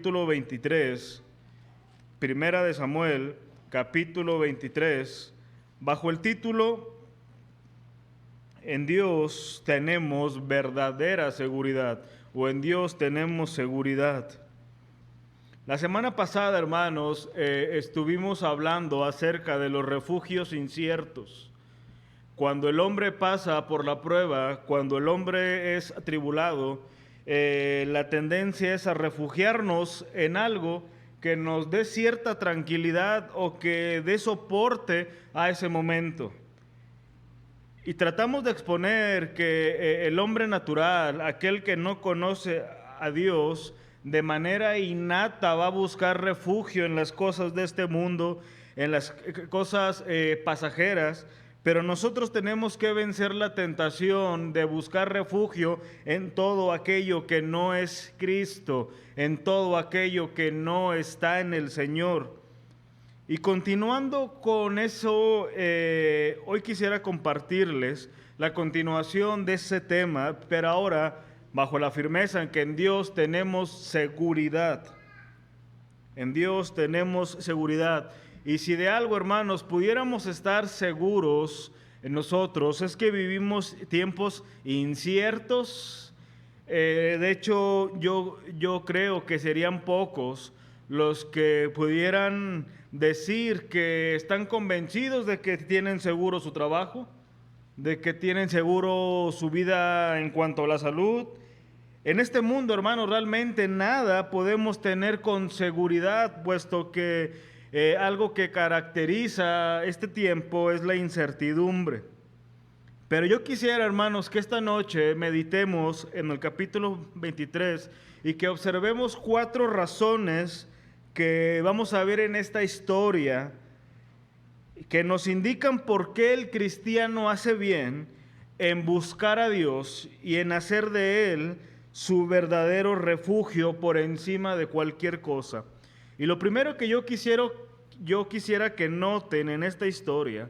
capítulo 23, Primera de Samuel, capítulo 23, bajo el título En Dios tenemos verdadera seguridad, o en Dios tenemos seguridad. La semana pasada, hermanos, estuvimos hablando acerca de los refugios inciertos. Cuando el hombre pasa por la prueba, cuando el hombre es atribulado, la tendencia es a refugiarnos en algo que nos dé cierta tranquilidad o que dé soporte a ese momento. Y tratamos de exponer que el hombre natural, aquel que no conoce a Dios, de manera innata va a buscar refugio en las cosas de este mundo, en las cosas pasajeras, pero nosotros tenemos que vencer la tentación de buscar refugio en todo aquello que no es Cristo, en todo aquello que no está en el Señor. Y continuando con eso, hoy quisiera compartirles la continuación de ese tema, pero ahora bajo la firmeza en que en Dios tenemos seguridad. En Dios tenemos seguridad. Y si de algo, hermanos, pudiéramos estar seguros en nosotros, es que vivimos tiempos inciertos. De hecho, yo creo que serían pocos los que pudieran decir que están convencidos de que tienen seguro su trabajo, de que tienen seguro su vida en cuanto a la salud. En este mundo, hermanos, realmente nada podemos tener con seguridad, puesto que algo que caracteriza este tiempo es la incertidumbre. Pero yo quisiera, hermanos, que esta noche meditemos en el capítulo 23 y que observemos 4 razones que vamos a ver en esta historia que nos indican por qué el cristiano hace bien en buscar a Dios y en hacer de Él su verdadero refugio por encima de cualquier cosa. Y lo primero que yo quisiera que noten en esta historia,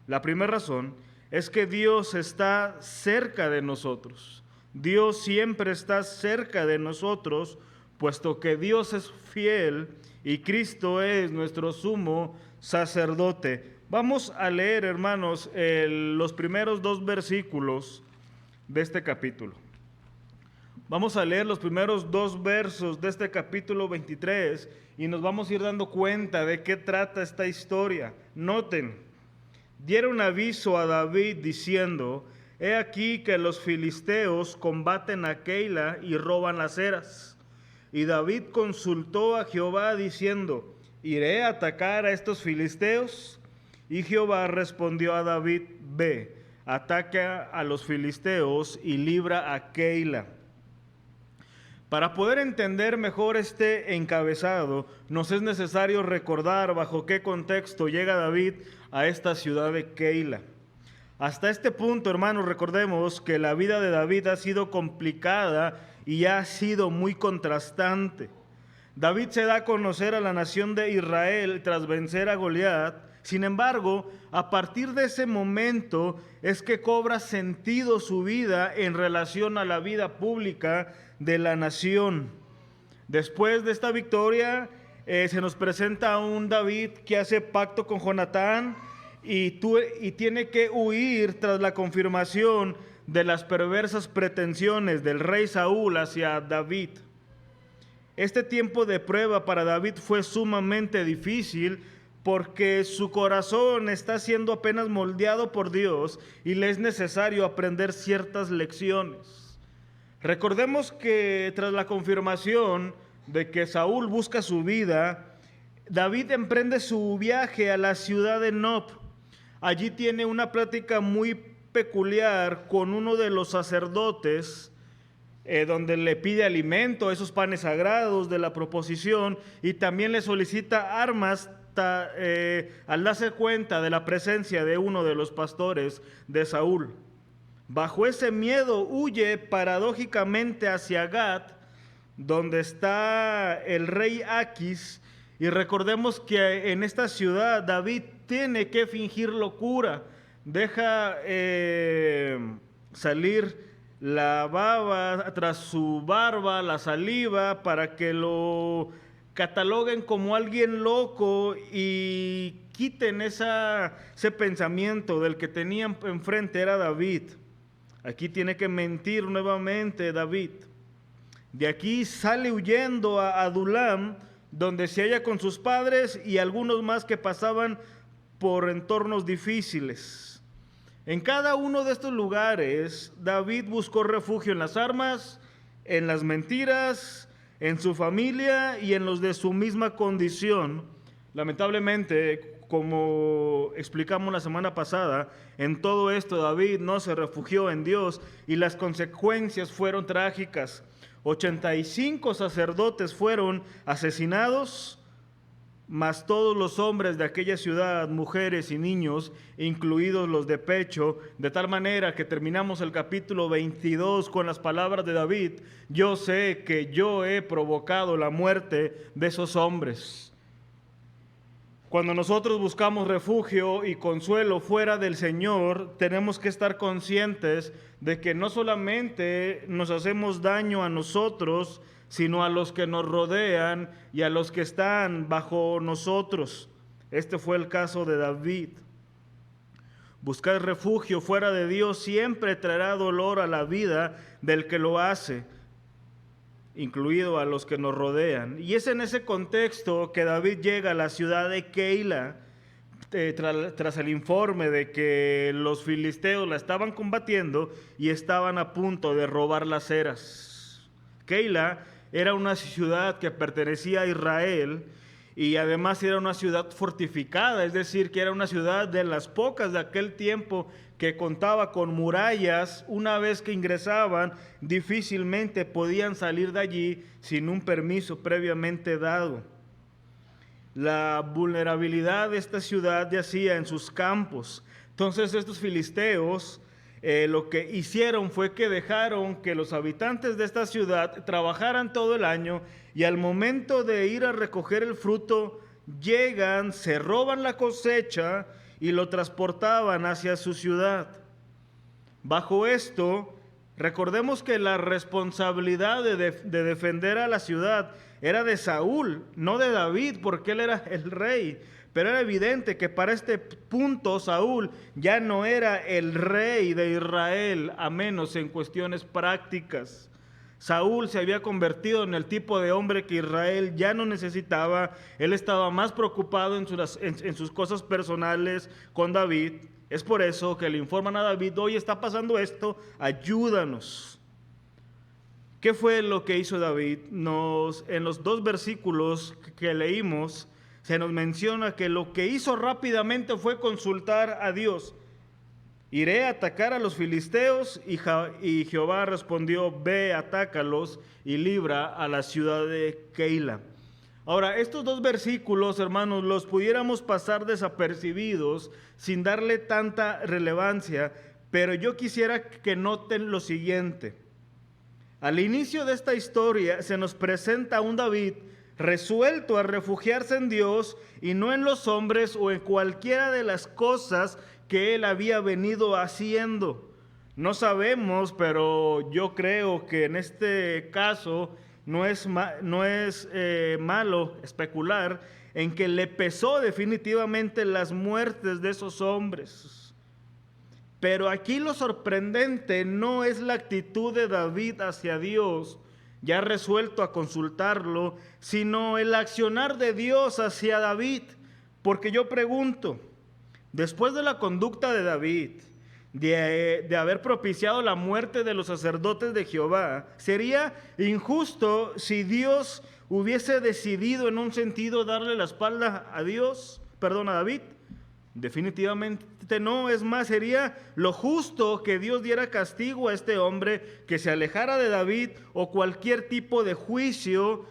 la primera razón, es que Dios está cerca de nosotros. Dios siempre está cerca de nosotros, puesto que Dios es fiel y Cristo es nuestro sumo sacerdote. Vamos a leer, hermanos, los primeros 2 versículos de este capítulo. Vamos a leer los primeros 2 versos de este capítulo 23 y nos vamos a ir dando cuenta de qué trata esta historia. Noten, dieron aviso a David diciendo: he aquí que los filisteos combaten a Keila y roban las eras. Y David consultó a Jehová diciendo: ¿iré a atacar a estos filisteos? Y Jehová respondió a David: ve, ataca a los filisteos y libra a Keila. Para poder entender mejor este encabezado, nos es necesario recordar bajo qué contexto llega David a esta ciudad de Keila. Hasta este punto, hermanos, recordemos que la vida de David ha sido complicada y ha sido muy contrastante. David se da a conocer a la nación de Israel tras vencer a Goliat. Sin embargo, a partir de ese momento es que cobra sentido su vida en relación a la vida pública de la nación. Después de esta victoria, se nos presenta a un David que hace pacto con Jonatán y tiene que huir tras la confirmación de las perversas pretensiones del rey Saúl hacia David. Este tiempo de prueba para David fue sumamente difícil porque su corazón está siendo apenas moldeado por Dios y le es necesario aprender ciertas lecciones. Recordemos que tras la confirmación de que Saúl busca su vida, David emprende su viaje a la ciudad de Nob. Allí tiene una plática muy peculiar con uno de los sacerdotes, donde le pide alimento, esos panes sagrados de la proposición, y también le solicita armas al darse cuenta de la presencia de uno de los pastores de Saúl. Bajo ese miedo huye paradójicamente hacia Gat, donde está el rey Aquis, y recordemos que en esta ciudad David tiene que fingir locura, deja salir baba tras su barba, la saliva, para que lo cataloguen como alguien loco y quiten ese pensamiento del que tenían enfrente era David. Aquí tiene que mentir nuevamente David. De aquí sale huyendo a Adulam, donde se halla con sus padres y algunos más que pasaban por entornos difíciles. En cada uno de estos lugares, David buscó refugio en las armas, en las mentiras, en su familia y en los de su misma condición. Lamentablemente, como explicamos la semana pasada, en todo esto David no se refugió en Dios y las consecuencias fueron trágicas. 85 sacerdotes fueron asesinados, mas todos los hombres de aquella ciudad, mujeres y niños, incluidos los de pecho, de tal manera que terminamos el capítulo 22 con las palabras de David: yo sé que yo he provocado la muerte de esos hombres. Cuando nosotros buscamos refugio y consuelo fuera del Señor, tenemos que estar conscientes de que no solamente nos hacemos daño a nosotros, sino a los que nos rodean y a los que están bajo nosotros. Este fue el caso de David. Buscar refugio fuera de Dios siempre traerá dolor a la vida del que lo hace, incluido a los que nos rodean. Y es en ese contexto que David llega a la ciudad de Keila, tras el informe de que los filisteos la estaban combatiendo y estaban a punto de robar las eras. Keila era una ciudad que pertenecía a Israel y además era una ciudad fortificada, es decir, que era una ciudad de las pocas de aquel tiempo que contaba con murallas. Una vez que ingresaban, difícilmente podían salir de allí sin un permiso previamente dado. La vulnerabilidad de esta ciudad yacía en sus campos. Entonces estos filisteos lo que hicieron fue que dejaron que los habitantes de esta ciudad trabajaran todo el año y al momento de ir a recoger el fruto, llegan, se roban la cosecha y lo transportaban hacia su ciudad. Bajo esto, recordemos que la responsabilidad de defender a la ciudad era de Saúl, no de David, porque él era el rey. Pero era evidente que para este punto Saúl ya no era el rey de Israel, a menos en cuestiones prácticas. Saúl se había convertido en el tipo de hombre que Israel ya no necesitaba. Él estaba más preocupado en sus cosas personales con David. Es por eso que le informan a David: hoy está pasando esto, ayúdanos. ¿Qué fue lo que hizo David? En los 2 versículos que leímos, se nos menciona que lo que hizo rápidamente fue consultar a Dios. Iré a atacar a los filisteos, y Jehová respondió: ve, atácalos y libra a la ciudad de Keila. Ahora, estos 2 versículos, hermanos, los pudiéramos pasar desapercibidos sin darle tanta relevancia, pero yo quisiera que noten lo siguiente. Al inicio de esta historia se nos presenta a un David resuelto a refugiarse en Dios y no en los hombres o en cualquiera de las cosas que él había venido haciendo. No sabemos, pero yo creo que en este caso no es malo especular en que le pesó definitivamente las muertes de esos hombres. Pero aquí lo sorprendente no es la actitud de David hacia Dios, ya resuelto a consultarlo, sino el accionar de Dios hacia David. Porque yo pregunto, después de la conducta de David, de haber propiciado la muerte de los sacerdotes de Jehová, ¿sería injusto si Dios hubiese decidido en un sentido darle la espalda a David? Definitivamente no. Es más, sería lo justo que Dios diera castigo a este hombre, que se alejara de David o cualquier tipo de juicio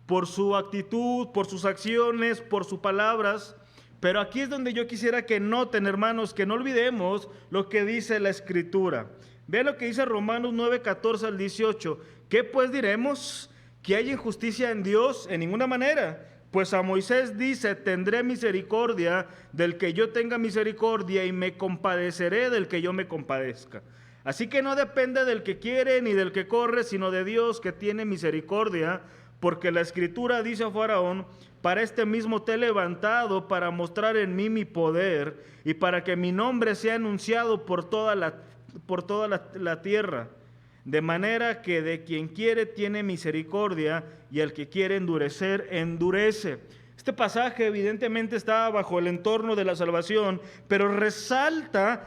por su actitud, por sus acciones, por sus palabras. Pero aquí es donde yo quisiera que noten, hermanos, que no olvidemos lo que dice la Escritura. Vean lo que dice Romanos 9, 14 al 18. ¿Qué pues diremos? ¿Que hay injusticia en Dios? En ninguna manera. Pues a Moisés dice: tendré misericordia del que yo tenga misericordia y me compadeceré del que yo me compadezca. Así que no depende del que quiere ni del que corre, sino de Dios que tiene misericordia, porque la Escritura dice a Faraón: para este mismo te he levantado, para mostrar en mí mi poder, y para que mi nombre sea anunciado por toda la tierra. De manera que de quien quiere tiene misericordia, y al que quiere endurecer, endurece. Este pasaje evidentemente está bajo el entorno de la salvación, pero resalta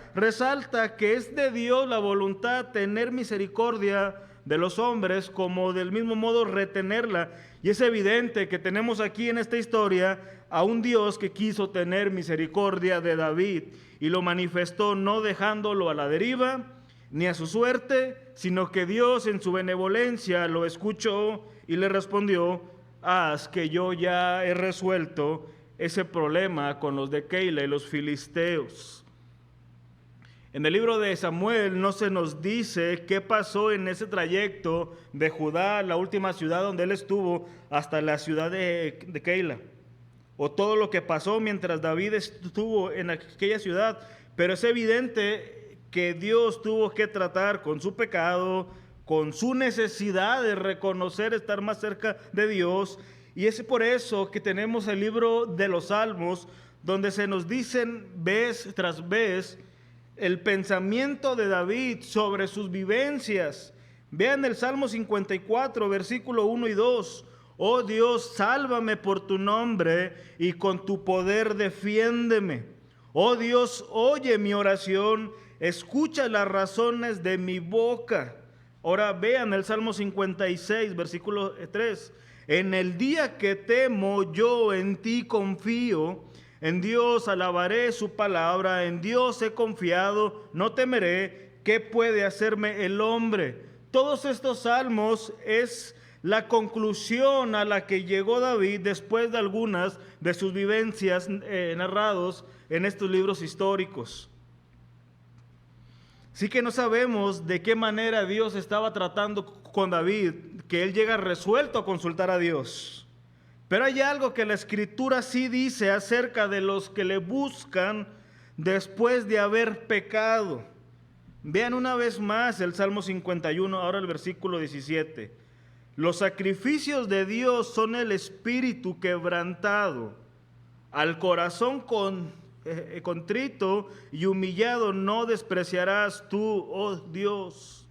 que es de Dios la voluntad tener misericordia de los hombres, como del mismo modo retenerla. Y es evidente que tenemos aquí en esta historia a un Dios que quiso tener misericordia de David y lo manifestó no dejándolo a la deriva ni a su suerte, sino que Dios en su benevolencia lo escuchó y le respondió: haz, que yo ya he resuelto ese problema con los de Keila y los filisteos. En el libro de Samuel no se nos dice qué pasó en ese trayecto de Judá, la última ciudad donde él estuvo, hasta la ciudad de Keila, o todo lo que pasó mientras David estuvo en aquella ciudad, pero es evidente que Dios tuvo que tratar con su pecado, con su necesidad de reconocer estar más cerca de Dios, y es por eso que tenemos el libro de los Salmos, donde se nos dicen vez tras vez el pensamiento de David sobre sus vivencias. Vean el Salmo 54, versículo 1 y 2. Oh Dios, sálvame por tu nombre y con tu poder defiéndeme. Oh Dios, oye mi oración, escucha las razones de mi boca. Ahora vean el Salmo 56, versículo 3. En el día que temo, yo en ti confío. En Dios alabaré su palabra, en Dios he confiado, no temeré. ¿Qué puede hacerme el hombre? Todos estos salmos es la conclusión a la que llegó David después de algunas de sus vivencias narrados en estos libros históricos. Sí que no sabemos de qué manera Dios estaba tratando con David, que él llega resuelto a consultar a Dios. Pero hay algo que la Escritura sí dice acerca de los que le buscan después de haber pecado. Vean una vez más el Salmo 51, ahora el versículo 17. Los sacrificios de Dios son el espíritu quebrantado. Al corazón contrito y humillado no despreciarás tú, oh Dios.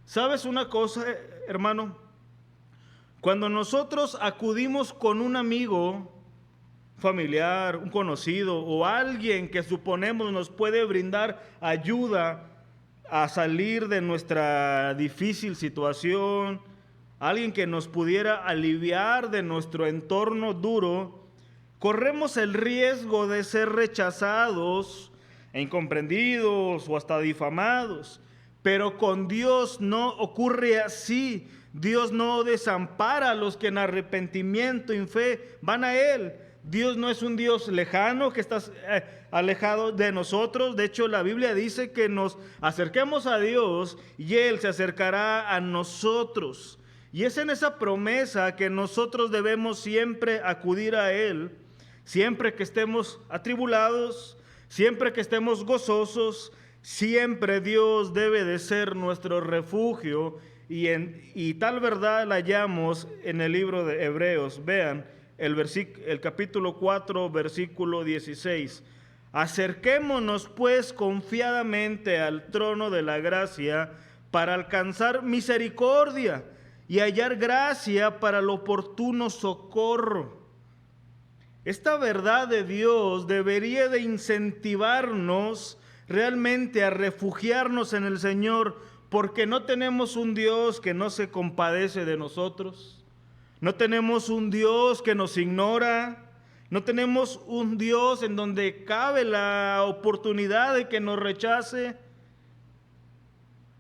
¿Sabes una cosa, hermano? Cuando nosotros acudimos con un amigo, familiar, un conocido o alguien que suponemos nos puede brindar ayuda a salir de nuestra difícil situación, alguien que nos pudiera aliviar de nuestro entorno duro, corremos el riesgo de ser rechazados e incomprendidos o hasta difamados. Pero con Dios no ocurre así. Dios no desampara a los que en arrepentimiento y en fe van a Él. Dios no es un Dios lejano que está alejado de nosotros. De hecho, la Biblia dice que nos acerquemos a Dios y Él se acercará a nosotros. Y es en esa promesa que nosotros debemos siempre acudir a Él, siempre que estemos atribulados, siempre que estemos gozosos. Siempre Dios debe de ser nuestro refugio, y tal verdad la hallamos en el libro de Hebreos. Vean el capítulo 4, versículo 16. Acerquémonos pues confiadamente al trono de la gracia para alcanzar misericordia y hallar gracia para el oportuno socorro. Esta verdad de Dios debería de incentivarnos realmente a refugiarnos en el Señor, porque no tenemos un Dios que no se compadece de nosotros, no tenemos un Dios que nos ignora, no tenemos un Dios en donde cabe la oportunidad de que nos rechace.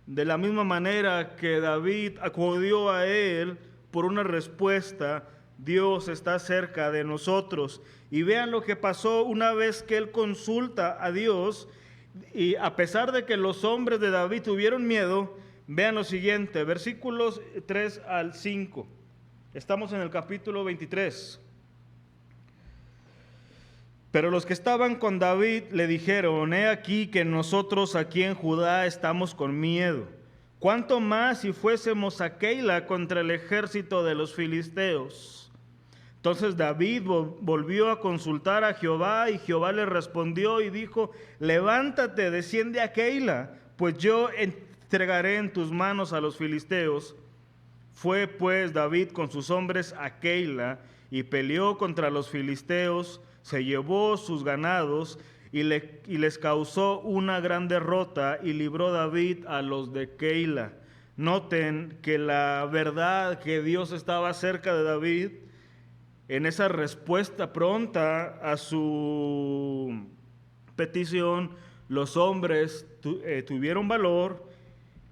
De la misma manera que David acudió a Él por una respuesta, Dios está cerca de nosotros. Y vean lo que pasó una vez que él consulta a Dios. Y a pesar de que los hombres de David tuvieron miedo, vean lo siguiente, versículos 3 al 5. Estamos en el capítulo 23. Pero los que estaban con David le dijeron: he aquí que nosotros aquí en Judá estamos con miedo. ¿Cuánto más si fuésemos a Keila contra el ejército de los filisteos? Entonces David volvió a consultar a Jehová, y Jehová le respondió y dijo: levántate, desciende a Keila, pues yo entregaré en tus manos a los filisteos. Fue pues David con sus hombres a Keila y peleó contra los filisteos, se llevó sus ganados y les causó una gran derrota, y libró David a los de Keila. Noten que la verdad que Dios estaba cerca de David en esa respuesta pronta a su petición. Los hombres tuvieron valor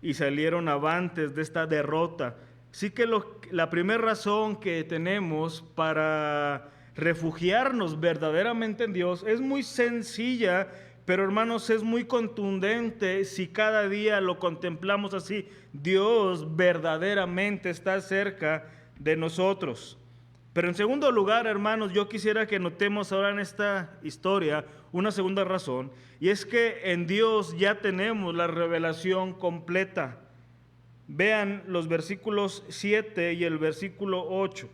y salieron avantes de esta derrota. Así que la primera razón que tenemos para refugiarnos verdaderamente en Dios es muy sencilla, pero hermanos, es muy contundente si cada día lo contemplamos así. Dios verdaderamente está cerca de nosotros. Pero en segundo lugar, hermanos, yo quisiera que notemos ahora en esta historia una segunda razón, y es que en Dios ya tenemos la revelación completa. Vean los versículos 7 y el versículo 8.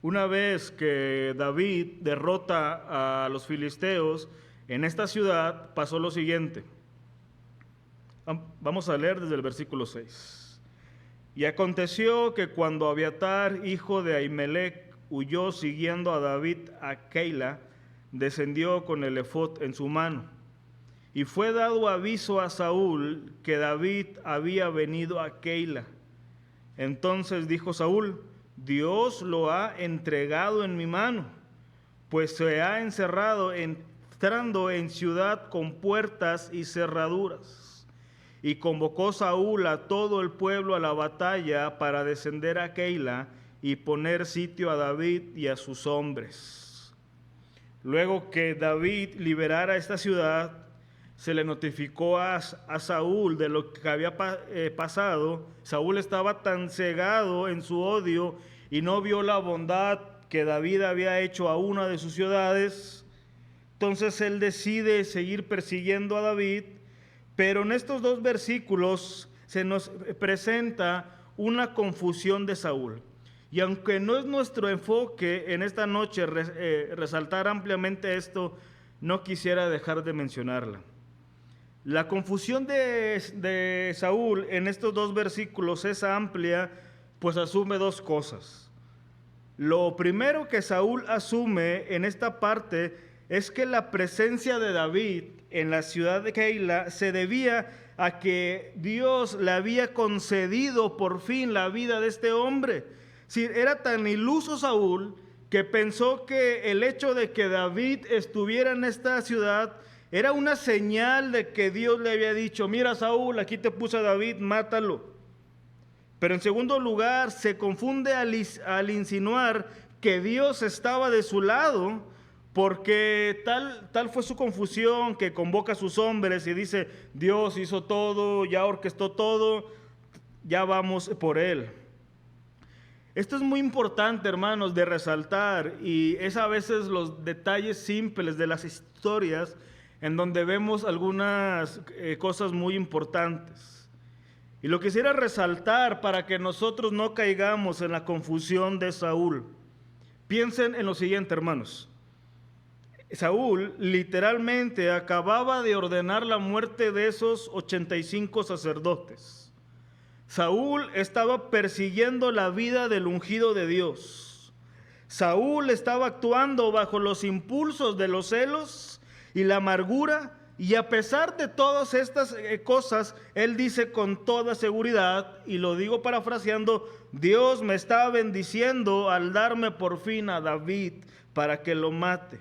Una vez que David derrota a los filisteos en esta ciudad, pasó lo siguiente. Vamos a leer desde el versículo 6. Y aconteció que cuando Abiatar, hijo de Ahimelech, huyó siguiendo a David a Keila, descendió con el efod en su mano. Y fue dado aviso a Saúl que David había venido a Keila. Entonces dijo Saúl: Dios lo ha entregado en mi mano, pues se ha encerrado entrando en ciudad con puertas y cerraduras. Y convocó Saúl a todo el pueblo a la batalla para descender a Keila y poner sitio a David y a sus hombres. Luego que David liberara esta ciudad, se le notificó a Saúl de lo que había pasado. Saúl estaba tan cegado en su odio y no vio la bondad que David había hecho a una de sus ciudades. Entonces él decide seguir persiguiendo a David, pero en estos dos versículos se nos presenta una confusión de Saúl. Y aunque no es nuestro enfoque en esta noche resaltar ampliamente esto, no quisiera dejar de mencionarla. La confusión de Saúl en estos dos versículos es amplia, pues asume dos cosas. Lo primero que Saúl asume en esta parte es que la presencia de David en la ciudad de Keila se debía a que Dios le había concedido por fin la vida de este hombre. Si era tan iluso Saúl que pensó que el hecho de que David estuviera en esta ciudad era una señal de que Dios le había dicho: mira, Saúl, aquí te puse a David, mátalo. Pero en segundo lugar, se confunde al insinuar que Dios estaba de su lado, porque tal fue su confusión que convoca a sus hombres y dice: Dios hizo todo, ya orquestó todo, ya vamos por él. Esto es muy importante, hermanos, de resaltar, y es a veces los detalles simples de las historias en donde vemos algunas cosas muy importantes. Y lo quisiera resaltar para que nosotros no caigamos en la confusión de Saúl. Piensen en lo siguiente, hermanos. Saúl literalmente acababa de ordenar la muerte de esos 85 sacerdotes. Saúl estaba persiguiendo la vida del ungido de Dios. Saúl estaba actuando bajo los impulsos de los celos y la amargura, y a pesar de todas estas cosas, él dice con toda seguridad, y lo digo parafraseando: Dios me está bendiciendo al darme por fin a David para que lo mate.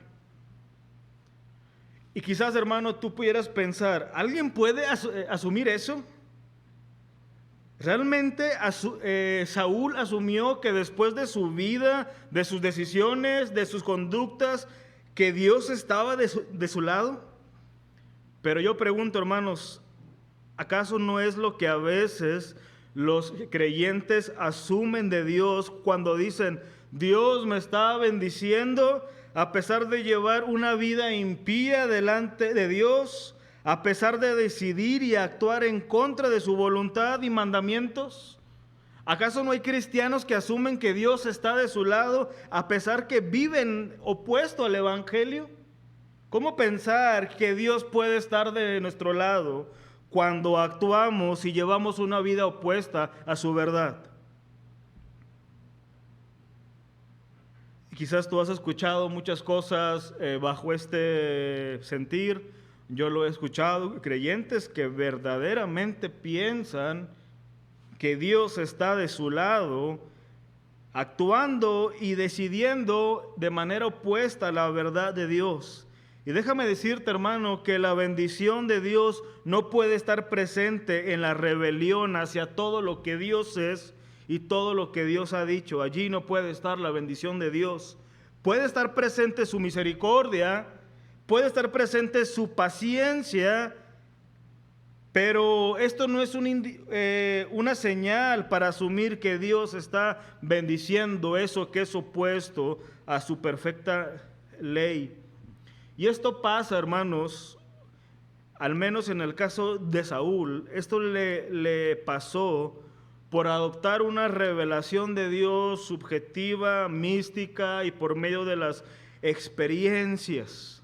Y quizás, hermano, tú pudieras pensar: ¿alguien puede asumir eso? ¿Realmente Saúl asumió que después de su vida, de sus decisiones, de sus conductas, que Dios estaba de su lado? Pero yo pregunto, hermanos, ¿acaso no es lo que a veces los creyentes asumen de Dios cuando dicen: Dios me está bendiciendo a pesar de llevar una vida impía delante de Dios, a pesar de decidir y actuar en contra de su voluntad y mandamientos? ¿Acaso no hay cristianos que asumen que Dios está de su lado a pesar que viven opuesto al Evangelio? ¿Cómo pensar que Dios puede estar de nuestro lado cuando actuamos y llevamos una vida opuesta a su verdad? Quizás tú has escuchado muchas cosas bajo este sentir. Yo lo he escuchado, creyentes que verdaderamente piensan que Dios está de su lado, actuando y decidiendo de manera opuesta a la verdad de Dios. Y déjame decirte, hermano, que la bendición de Dios no puede estar presente en la rebelión hacia todo lo que Dios es y todo lo que Dios ha dicho. Allí no puede estar la bendición de Dios. Puede estar presente su misericordia, puede estar presente su paciencia, pero esto no es una señal para asumir que Dios está bendiciendo eso que es opuesto a su perfecta ley. Y esto pasa, hermanos, al menos en el caso de Saúl, esto le pasó por adoptar una revelación de Dios subjetiva, mística y por medio de las experiencias.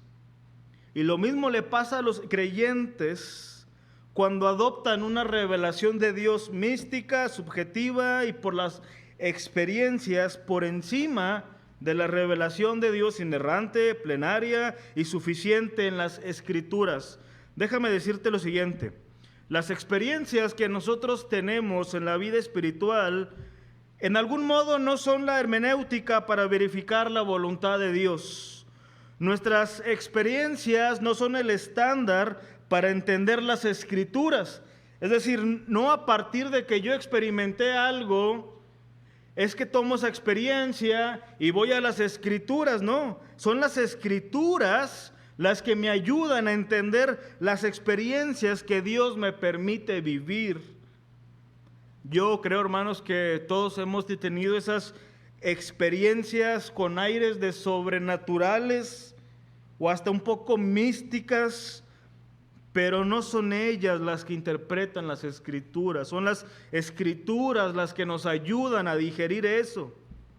Y lo mismo le pasa a los creyentes cuando adoptan una revelación de Dios mística, subjetiva y por las experiencias por encima de la revelación de Dios inerrante, plenaria y suficiente en las Escrituras. Déjame decirte lo siguiente: las experiencias que nosotros tenemos en la vida espiritual, en algún modo no son la hermenéutica para verificar la voluntad de Dios. Nuestras experiencias no son el estándar para entender las Escrituras. Es decir, no a partir de que yo experimenté algo, es que tomo esa experiencia y voy a las Escrituras. No, son las Escrituras las que me ayudan a entender las experiencias que Dios me permite vivir. Yo creo, hermanos, que todos hemos tenido esas experiencias con aires de sobrenaturales o hasta un poco místicas, pero no son ellas las que interpretan las Escrituras, son las Escrituras las que nos ayudan a digerir eso.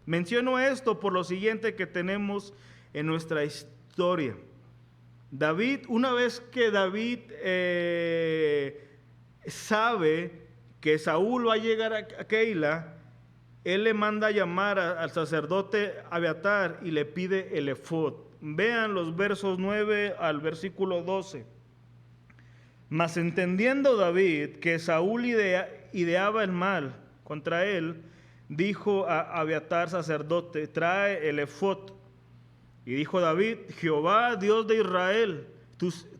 Menciono esto por lo siguiente que tenemos en nuestra historia. David, una vez que David sabe que Saúl va a llegar a Keila, él le manda llamar al sacerdote Abiatar y le pide el efod. Vean los versos 9 al versículo 12. Mas entendiendo David que Saúl ideaba el mal contra él, dijo a Abiatar sacerdote: trae el efod. Y dijo David: Jehová, Dios de Israel,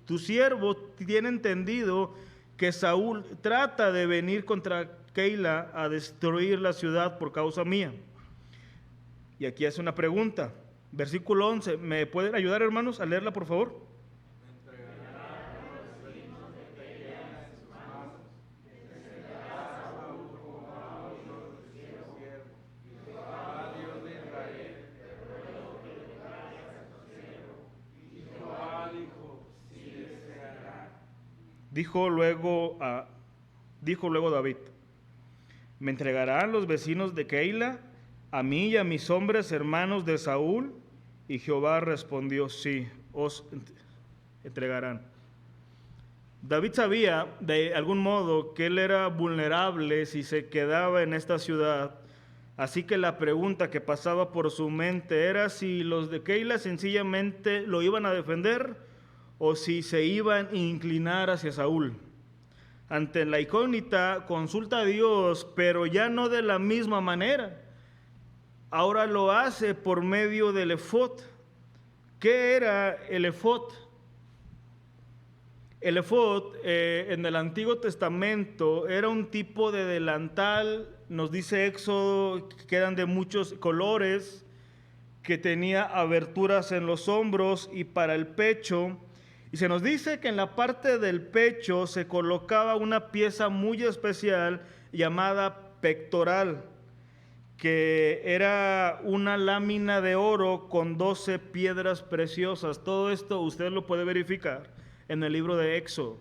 tu siervo tiene entendido que Saúl trata de venir contra Keila a destruir la ciudad por causa mía. Y aquí hace una pregunta, versículo 11. ¿Me pueden ayudar, hermanos, a leerla, por favor? Dijo luego David: ¿me entregarán los vecinos de Keila a mí y a mis hombres hermanos de Saúl? Y Jehová respondió: sí, os entregarán. David sabía de algún modo que él era vulnerable si se quedaba en esta ciudad, así que la pregunta que pasaba por su mente era si los de Keila sencillamente lo iban a defender o si se iban a inclinar hacia Saúl. Ante la incógnita, consulta a Dios, pero ya no de la misma manera. Ahora lo hace por medio del efod. ¿Qué era el efod? El efod en el Antiguo Testamento era un tipo de delantal, nos dice Éxodo, que eran de muchos colores, que tenía aberturas en los hombros y para el pecho. Y se nos dice que en la parte del pecho se colocaba una pieza muy especial llamada pectoral, que era una lámina de oro con 12 piedras preciosas. Todo esto usted lo puede verificar en el libro de Éxodo.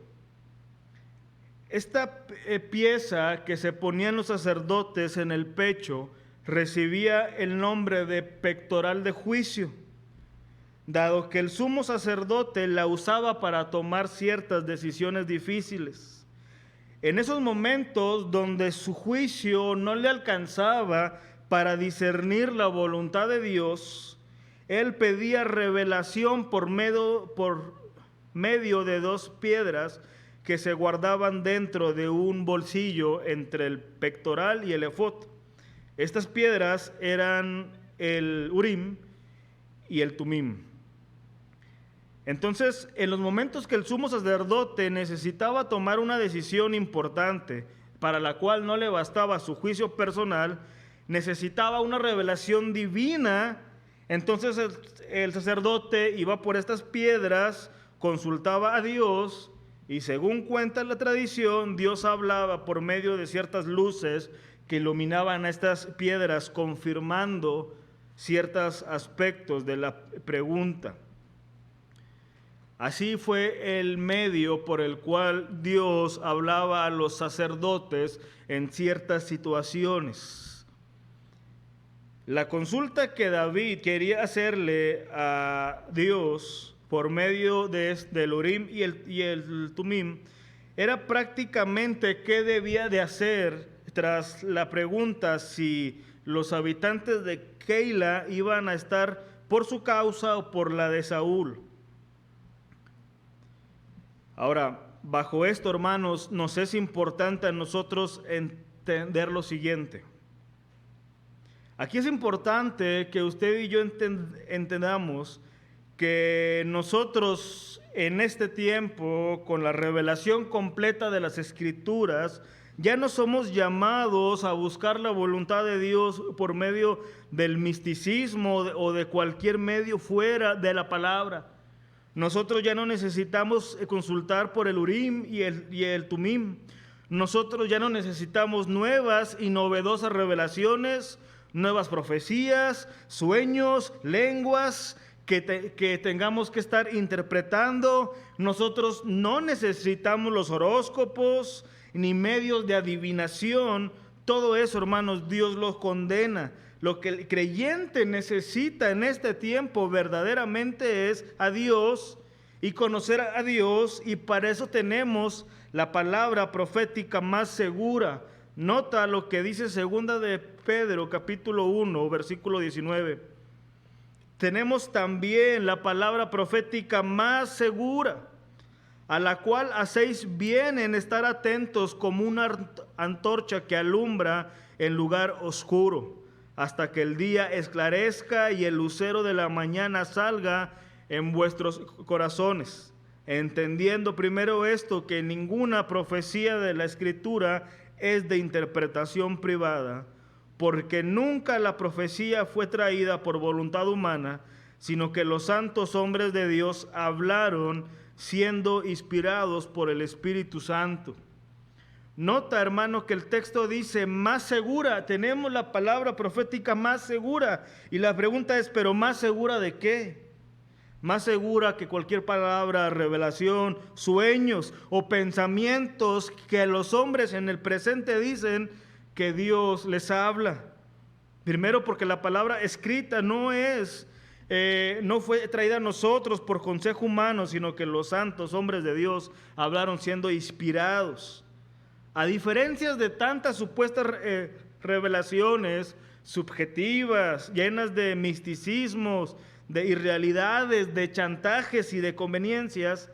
Esta pieza que se ponían los sacerdotes en el pecho recibía el nombre de pectoral de juicio, dado que el sumo sacerdote la usaba para tomar ciertas decisiones difíciles. En esos momentos donde su juicio no le alcanzaba para discernir la voluntad de Dios, él pedía revelación por medio de 2 piedras que se guardaban dentro de un bolsillo entre el pectoral y el efod. Estas piedras eran el Urim y el Tumim. Entonces, en los momentos que el sumo sacerdote necesitaba tomar una decisión importante, para la cual no le bastaba su juicio personal, necesitaba una revelación divina, entonces el sacerdote iba por estas piedras, consultaba a Dios, y según cuenta la tradición, Dios hablaba por medio de ciertas luces que iluminaban a estas piedras, confirmando ciertos aspectos de la pregunta. Así fue el medio por el cual Dios hablaba a los sacerdotes en ciertas situaciones. La consulta que David quería hacerle a Dios por medio del Urim y el Tumim era prácticamente qué debía de hacer tras la pregunta si los habitantes de Keila iban a estar por su causa o por la de Saúl. Ahora, bajo esto, hermanos, nos es importante a nosotros entender lo siguiente. Aquí es importante que usted y yo entendamos que nosotros en este tiempo, con la revelación completa de las Escrituras, ya no somos llamados a buscar la voluntad de Dios por medio del misticismo o de cualquier medio fuera de la palabra. Nosotros ya no necesitamos consultar por el Urim y el Tumim. Nosotros ya no necesitamos nuevas y novedosas revelaciones, nuevas profecías, sueños, lenguas que tengamos que estar interpretando. Nosotros no necesitamos los horóscopos ni medios de adivinación. Todo eso, hermanos, Dios los condena. Lo que el creyente necesita en este tiempo verdaderamente es a Dios y conocer a Dios, y para eso tenemos la palabra profética más segura. Nota lo que dice 2 de Pedro, capítulo 1, versículo 19. Tenemos también la palabra profética más segura, a la cual hacéis bien en estar atentos como una antorcha que alumbra en lugar oscuro, hasta que el día esclarezca y el lucero de la mañana salga en vuestros corazones, entendiendo primero esto, que ninguna profecía de la Escritura es de interpretación privada, porque nunca la profecía fue traída por voluntad humana, sino que los santos hombres de Dios hablaron siendo inspirados por el Espíritu Santo. Nota, hermano, que el texto dice más segura. Tenemos la palabra profética más segura. Y la pregunta es, ¿pero más segura de qué? Más segura que cualquier palabra, revelación, sueños o pensamientos que los hombres en el presente dicen que Dios les habla. Primero, porque la palabra escrita no fue traída a nosotros por consejo humano, sino que los santos hombres de Dios hablaron siendo inspirados. A diferencia de tantas supuestas revelaciones subjetivas, llenas de misticismos, de irrealidades, de chantajes y de conveniencias,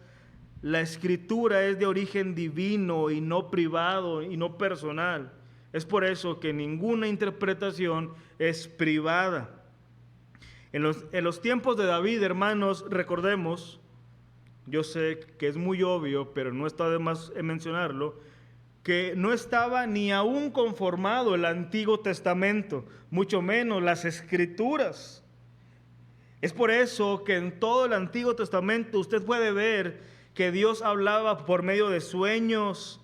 la Escritura es de origen divino y no privado y no personal. Es por eso que ninguna interpretación es privada. En los tiempos de David, hermanos, recordemos, yo sé que es muy obvio, pero no está de más mencionarlo, que no estaba ni aún conformado el Antiguo Testamento, mucho menos las Escrituras. Es por eso que en todo el Antiguo Testamento usted puede ver que Dios hablaba por medio de sueños,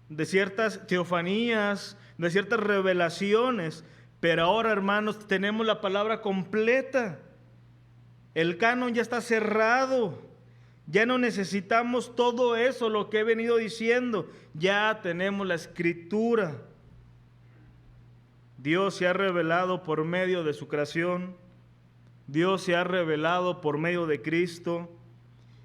de ciertas teofanías, de ciertas revelaciones, Pero ahora, hermanos, tenemos la palabra completa. El canon ya está cerrado. Ya no necesitamos todo eso, lo que he venido diciendo. Ya tenemos la Escritura. Dios se ha revelado por medio de su creación. Dios se ha revelado por medio de Cristo.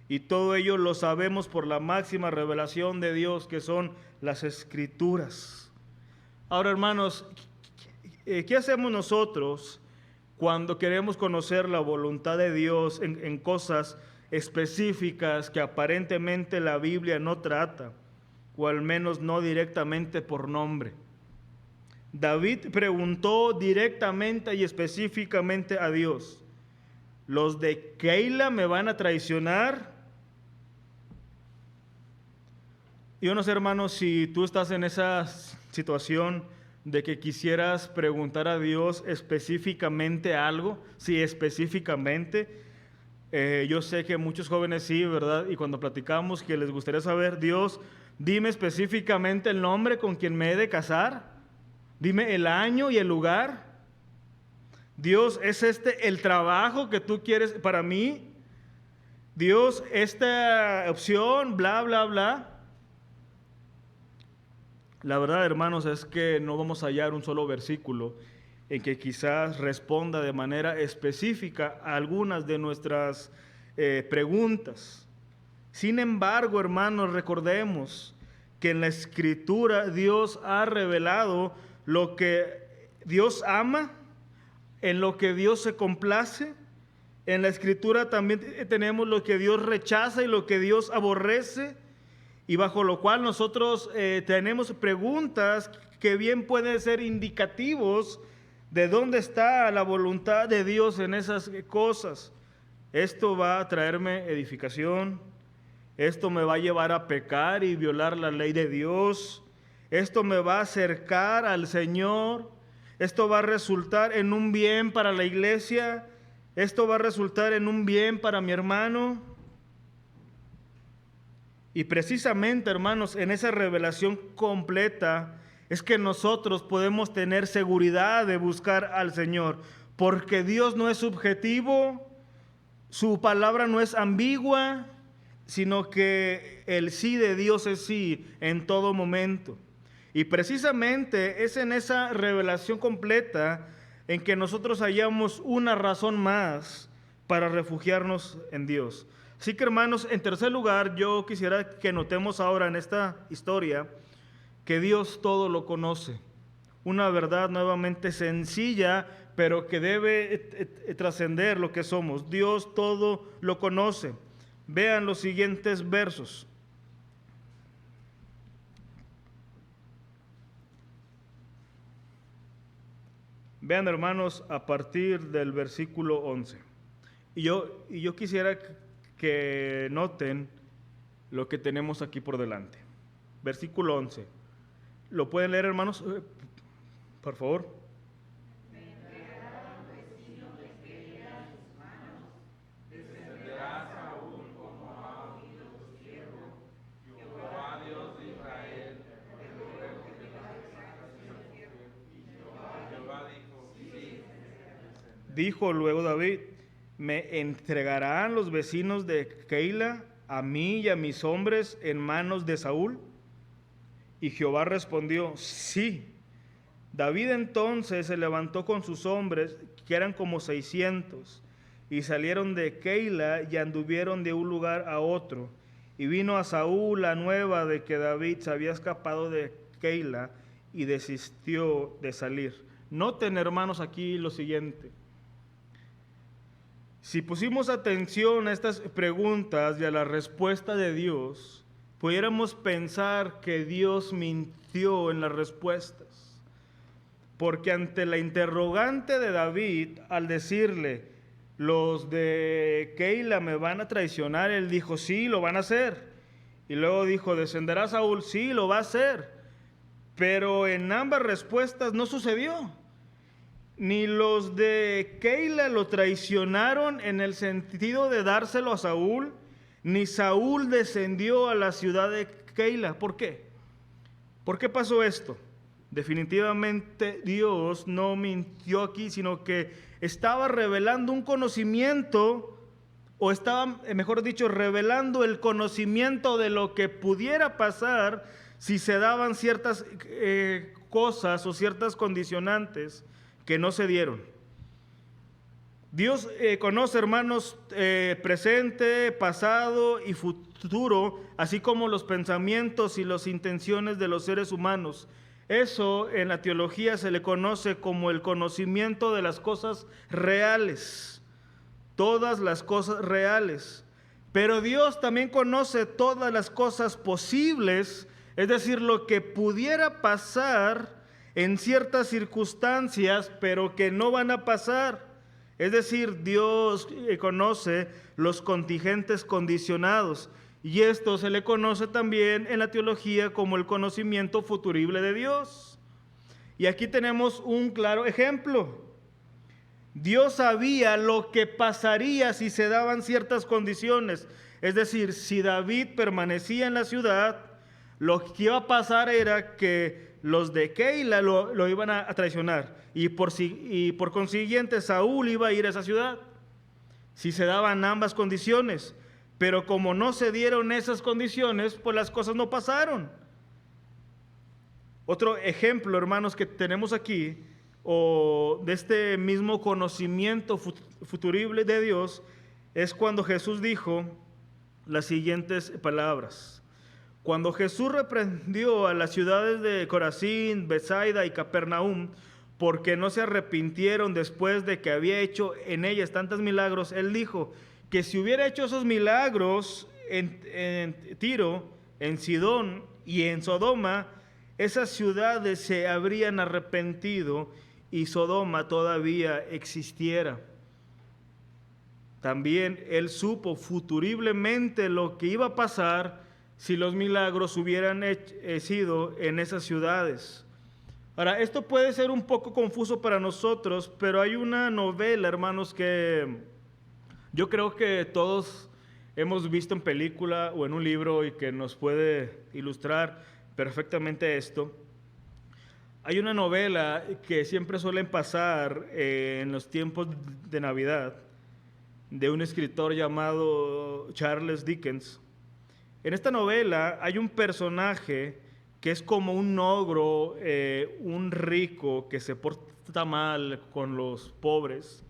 Y todo ello lo sabemos por la máxima revelación de Dios, que son las Escrituras. Ahora, hermanos, ¿qué hacemos nosotros cuando queremos conocer la voluntad de Dios en cosas específicas que aparentemente la Biblia no trata, o al menos no directamente por nombre? David preguntó directamente y específicamente a Dios: ¿los de Keila me van a traicionar? Yo no sé, hermanos, si tú estás en esa situación de que quisieras preguntar a Dios específicamente algo, sí, específicamente. Yo sé que muchos jóvenes sí, ¿verdad? Y cuando platicamos que les gustaría saber: Dios, dime específicamente el nombre con quien me he de casar, dime el año y el lugar. Dios, ¿es este el trabajo que tú quieres para mí? Dios, esta opción, bla, bla, bla. La verdad, hermanos, es que no vamos a hallar un solo versículo en que quizás responda de manera específica a algunas de nuestras preguntas. Sin embargo, hermanos, recordemos que en la Escritura Dios ha revelado lo que Dios ama, en lo que Dios se complace. En la Escritura también tenemos lo que Dios rechaza y lo que Dios aborrece, y bajo lo cual nosotros tenemos preguntas que bien pueden ser indicativos de dónde está la voluntad de Dios en esas cosas. Esto va a traerme edificación, esto me va a llevar a pecar y violar la ley de Dios, esto me va a acercar al Señor, esto va a resultar en un bien para la iglesia, esto va a resultar en un bien para mi hermano. Y precisamente, hermanos, en esa revelación completa es que nosotros podemos tener seguridad de buscar al Señor, porque Dios no es subjetivo, su palabra no es ambigua, sino que el sí de Dios es sí en todo momento. Y precisamente es en esa revelación completa en que nosotros hallamos una razón más para refugiarnos en Dios. Así que, hermanos, en tercer lugar, yo quisiera que notemos ahora en esta historia que Dios todo lo conoce. Una verdad nuevamente sencilla, pero que debe trascender lo que somos. Dios todo lo conoce. Vean los siguientes versos. Vean, hermanos, a partir del versículo 11. Y yo quisiera que noten lo que tenemos aquí por delante. Versículo 11. ¿Lo pueden leer, hermanos? Por favor. Dijo luego David: ¿me entregarán los vecinos de Keila a mí y a mis hombres en manos de Saúl? Y Jehová respondió: sí. David entonces se levantó con sus hombres, que eran como 600, y salieron de Keila y anduvieron de un lugar a otro. Y vino a Saúl la nueva de que David se había escapado de Keila y desistió de salir. Noten, hermanos, aquí lo siguiente. Si pusimos atención a estas preguntas y a la respuesta de Dios, pudiéramos pensar que Dios mintió en las respuestas. Porque ante la interrogante de David, al decirle: los de Keila me van a traicionar, él dijo: sí, lo van a hacer. Y luego dijo: ¿descenderá Saúl? Sí, lo va a hacer. Pero en ambas respuestas no sucedió. Ni los de Keila lo traicionaron en el sentido de dárselo a Saúl, ni Saúl descendió a la ciudad de Keila. ¿Por qué? ¿Por qué pasó esto? Definitivamente Dios no mintió aquí, sino que estaba revelando un conocimiento, o estaba, mejor dicho, revelando el conocimiento de lo que pudiera pasar si se daban ciertas cosas o ciertas condicionantes que no se dieron. Dios conoce, hermanos, presente, pasado y futuro, así como los pensamientos y las intenciones de los seres humanos. Eso en la teología se le conoce como el conocimiento de las cosas reales, todas las cosas reales. Pero Dios también conoce todas las cosas posibles, es decir, lo que pudiera pasar en ciertas circunstancias, pero que no van a pasar. Es decir, Dios conoce los contingentes condicionados. Y esto se le conoce también en la teología como el conocimiento futurible de Dios. Y aquí tenemos un claro ejemplo. Dios sabía lo que pasaría si se daban ciertas condiciones. Es decir, si David permanecía en la ciudad, lo que iba a pasar era que los de Keila lo iban a traicionar. Y por consiguiente Saúl iba a ir a esa ciudad. Si se daban ambas condiciones. Pero como no se dieron esas condiciones, pues las cosas no pasaron. Otro ejemplo, hermanos, que tenemos aquí, o de este mismo conocimiento futurible de Dios, es cuando Jesús dijo las siguientes palabras. Cuando Jesús reprendió a las ciudades de Corazín, Betsaida y Capernaum, porque no se arrepintieron después de que había hecho en ellas tantos milagros, Él dijo que si hubiera hecho esos milagros en Tiro, en Sidón y en Sodoma, esas ciudades se habrían arrepentido y Sodoma todavía existiera. También Él supo futuriblemente lo que iba a pasar si los milagros hubieran sido en esas ciudades. Ahora, esto puede ser un poco confuso para nosotros, pero hay una novela, hermanos, que yo creo que todos hemos visto en película o en un libro y que nos puede ilustrar perfectamente esto. Hay una novela que siempre suelen pasar en los tiempos de Navidad, de un escritor llamado Charles Dickens. En esta novela hay un personaje que es como un ogro, un rico que se porta mal con los pobres.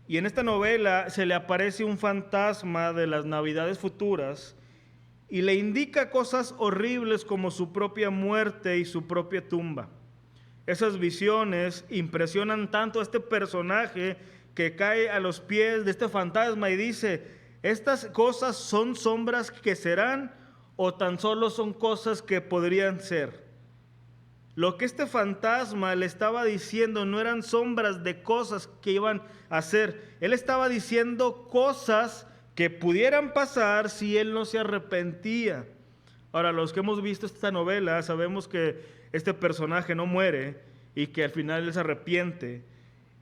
Y en esta novela se le aparece un fantasma de las navidades futuras y le indica cosas horribles como su propia muerte y su propia tumba. Esas visiones impresionan tanto a este personaje que cae a los pies de este fantasma y dice: ¿estas cosas son sombras que serán o tan solo son cosas que podrían ser? Lo que este fantasma le estaba diciendo no eran sombras de cosas que iban a hacer. Él estaba diciendo cosas que pudieran pasar si él no se arrepentía. Ahora, los que hemos visto esta novela sabemos que este personaje no muere y que al final él se arrepiente.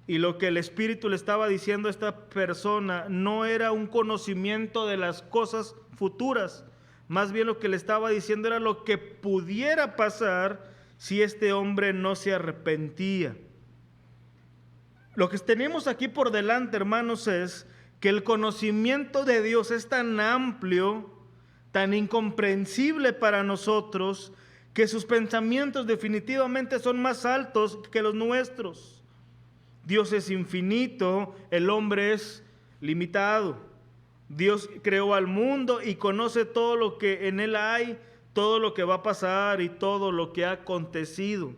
Y lo que el Espíritu le estaba diciendo a esta persona no era un conocimiento de las cosas futuras. Más bien lo que le estaba diciendo era lo que pudiera pasar si este hombre no se arrepentía. Lo que tenemos aquí por delante, hermanos, es que el conocimiento de Dios es tan amplio, tan incomprensible para nosotros, que sus pensamientos definitivamente son más altos que los nuestros. Dios es infinito, el hombre es limitado. Dios creó al mundo y conoce todo lo que en él hay, todo lo que va a pasar y todo lo que ha acontecido.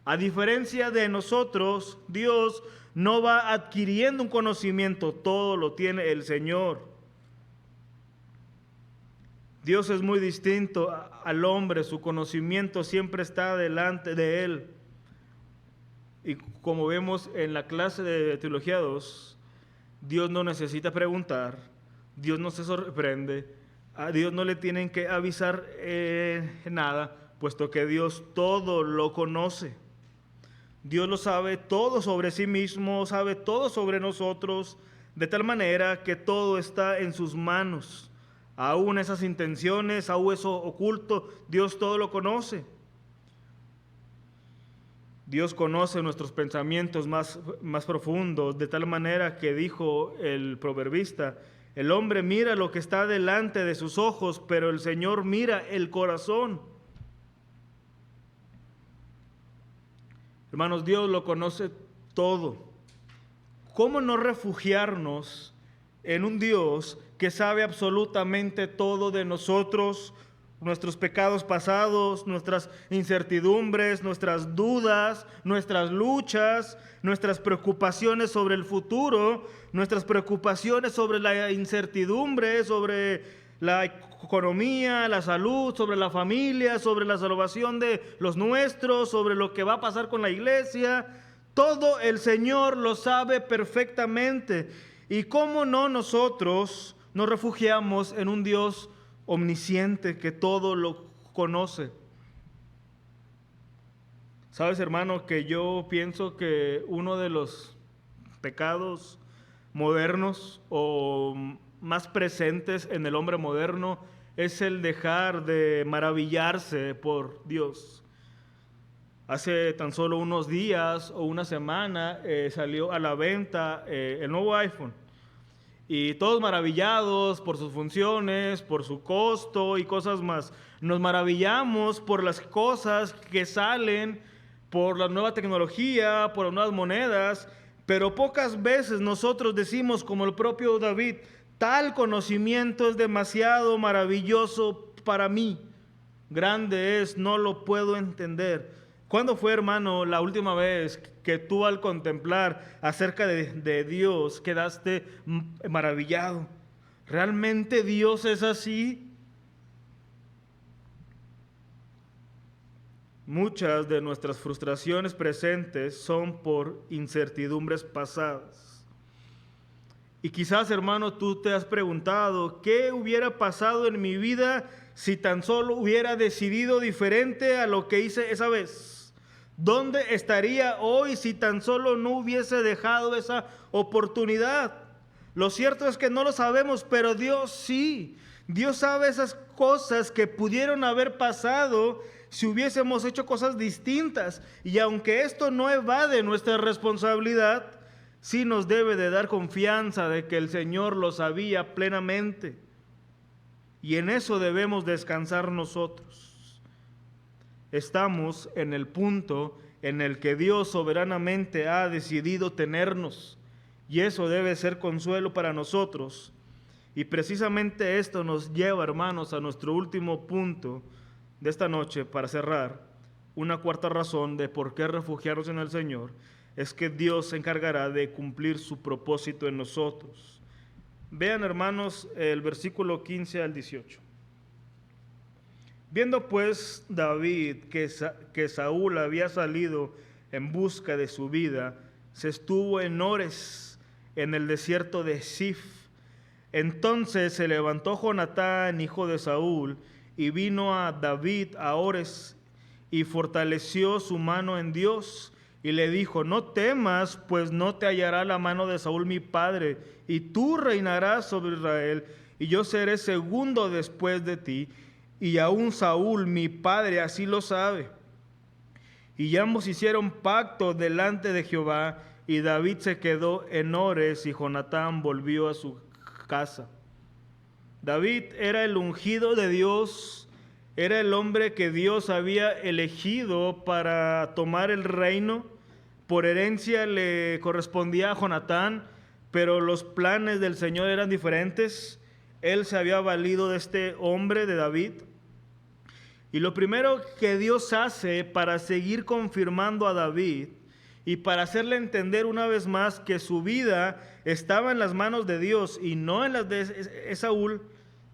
A diferencia de nosotros, Dios no va adquiriendo un conocimiento, todo lo tiene el Señor. Dios es muy distinto al hombre, su conocimiento siempre está delante de él. Y como vemos en la clase de Teología 2, Dios no necesita preguntar, Dios no se sorprende, a Dios no le tienen que avisar nada, puesto que Dios todo lo conoce. Dios lo sabe todo sobre sí mismo, sabe todo sobre nosotros, de tal manera que todo está en sus manos. Aún esas intenciones, aún eso oculto, Dios todo lo conoce. Dios conoce nuestros pensamientos más profundos, de tal manera que dijo el proverbista: el hombre mira lo que está delante de sus ojos, pero el Señor mira el corazón. Hermanos, Dios lo conoce todo. ¿Cómo no refugiarnos en un Dios que sabe absolutamente todo de nosotros, nuestros pecados pasados, nuestras incertidumbres, nuestras dudas, nuestras luchas, nuestras preocupaciones sobre el futuro, nuestras preocupaciones sobre la incertidumbre, sobre la economía, la salud, sobre la familia, sobre la salvación de los nuestros, sobre lo que va a pasar con la iglesia? Todo el Señor lo sabe perfectamente. ¿Y cómo no nosotros nos refugiamos en un Dios omnisciente que todo lo conoce? Sabes, hermano, que yo pienso que uno de los pecados modernos o más presentes en el hombre moderno es el dejar de maravillarse por Dios. Hace tan solo unos días o una semana salió a la venta el nuevo iPhone. Y todos maravillados por sus funciones, por su costo y cosas más. Nos maravillamos por las cosas que salen, por la nueva tecnología, por las nuevas monedas, pero pocas veces nosotros decimos, como el propio David: tal conocimiento es demasiado maravilloso para mí. Grande es, no lo puedo entender. ¿Cuándo fue, hermano, la última vez que tú, al contemplar acerca de Dios, quedaste maravillado? ¿Realmente Dios es así? Muchas de nuestras frustraciones presentes son por incertidumbres pasadas. Y quizás, hermano, tú te has preguntado: ¿qué hubiera pasado en mi vida si tan solo hubiera decidido diferente a lo que hice esa vez? ¿Dónde estaría hoy si tan solo no hubiese dejado esa oportunidad? Lo cierto es que no lo sabemos, pero Dios sí. Dios sabe esas cosas que pudieron haber pasado si hubiésemos hecho cosas distintas. Y aunque esto no evade nuestra responsabilidad, sí nos debe de dar confianza de que el Señor lo sabía plenamente. Y en eso debemos descansar nosotros. Estamos en el punto en el que Dios soberanamente ha decidido tenernos, y eso debe ser consuelo para nosotros. Y precisamente esto nos lleva, hermanos, a nuestro último punto de esta noche para cerrar. Una cuarta razón de por qué refugiarnos en el Señor es que Dios se encargará de cumplir su propósito en nosotros. Vean, hermanos, el versículo 15 al 18. Viendo pues David que Saúl había salido en busca de su vida, se estuvo en Ores, en el desierto de Zif. Entonces se levantó Jonatán, hijo de Saúl, y vino a David a Ores, y fortaleció su mano en Dios, y le dijo: no temas, pues no te hallará la mano de Saúl mi padre, y tú reinarás sobre Israel, y yo seré segundo después de ti. Y aún Saúl, mi padre, así lo sabe. Y ambos hicieron pacto delante de Jehová, y David se quedó en Ores, y Jonatán volvió a su casa. David era el ungido de Dios, era el hombre que Dios había elegido para tomar el reino. Por herencia le correspondía a Jonatán, pero los planes del Señor eran diferentes. Él se había valido de este hombre, de David. Y lo primero que Dios hace para seguir confirmando a David y para hacerle entender una vez más que su vida estaba en las manos de Dios y no en las de Saúl,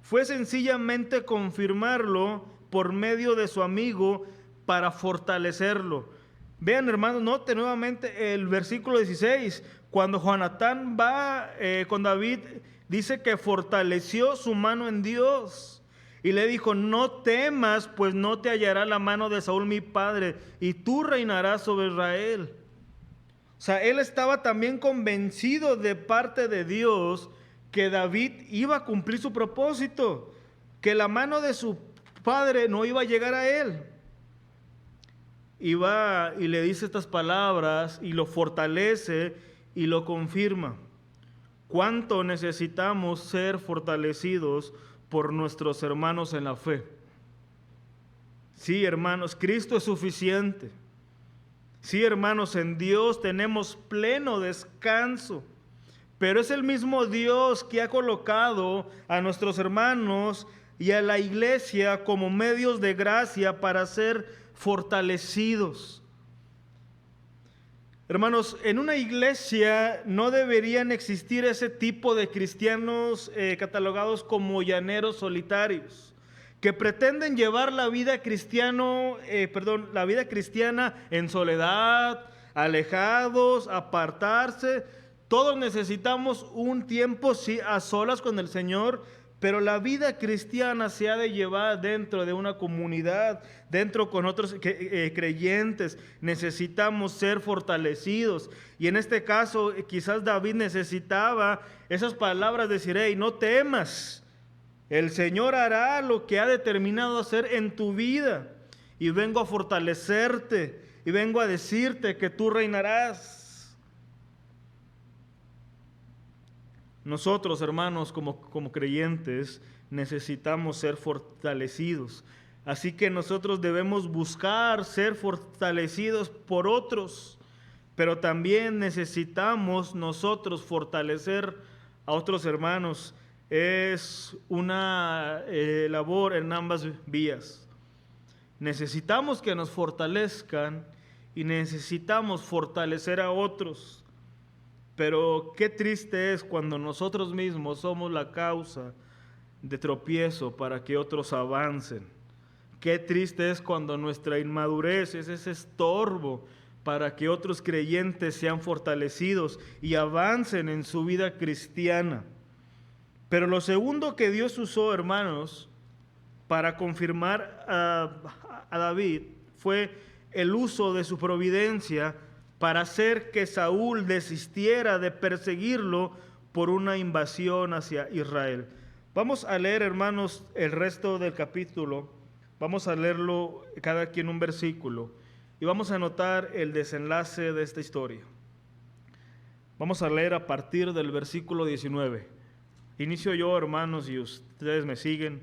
fue sencillamente confirmarlo por medio de su amigo para fortalecerlo. Vean, hermanos, note nuevamente el versículo 16. Cuando Jonatán va con David, dice que fortaleció su mano en Dios. Y le dijo: no temas, pues no te hallará la mano de Saúl mi padre, y tú reinarás sobre Israel. O sea, él estaba también convencido de parte de Dios que David iba a cumplir su propósito, que la mano de su padre no iba a llegar a él. y va y le dice estas palabras y lo fortalece y lo confirma. ¿Cuánto necesitamos ser fortalecidos por nuestros hermanos en la fe? Sí, hermanos, Cristo es suficiente. Sí, hermanos, en Dios tenemos pleno descanso. Pero es el mismo Dios que ha colocado a nuestros hermanos y a la iglesia como medios de gracia para ser fortalecidos. Hermanos, en una iglesia no deberían existir ese tipo de cristianos catalogados como llaneros solitarios, que pretenden llevar la vida cristiana en soledad, alejados, apartarse. Todos necesitamos un tiempo, sí, a solas con el Señor, pero la vida cristiana se ha de llevar dentro de una comunidad, dentro con otros creyentes. Necesitamos ser fortalecidos. Y en este caso, quizás David necesitaba esas palabras de decir: hey, no temas, el Señor hará lo que ha determinado hacer en tu vida. Y vengo a fortalecerte, y vengo a decirte que tú reinarás. Nosotros, hermanos, como creyentes, necesitamos ser fortalecidos. Así que nosotros debemos buscar ser fortalecidos por otros, pero también necesitamos nosotros fortalecer a otros hermanos. Es una labor en ambas vías. Necesitamos que nos fortalezcan y necesitamos fortalecer a otros. Pero qué triste es cuando nosotros mismos somos la causa de tropiezo para que otros avancen. Qué triste es cuando nuestra inmadurez es ese estorbo para que otros creyentes sean fortalecidos y avancen en su vida cristiana. Pero lo segundo que Dios usó, hermanos, para confirmar a David fue el uso de su providencia para hacer que Saúl desistiera de perseguirlo por una invasión hacia Israel. Vamos a leer, hermanos, el resto del capítulo. Vamos a leerlo cada quien un versículo y vamos a notar el desenlace de esta historia. Vamos a leer a partir del versículo 19. Inicio yo, hermanos, y ustedes me siguen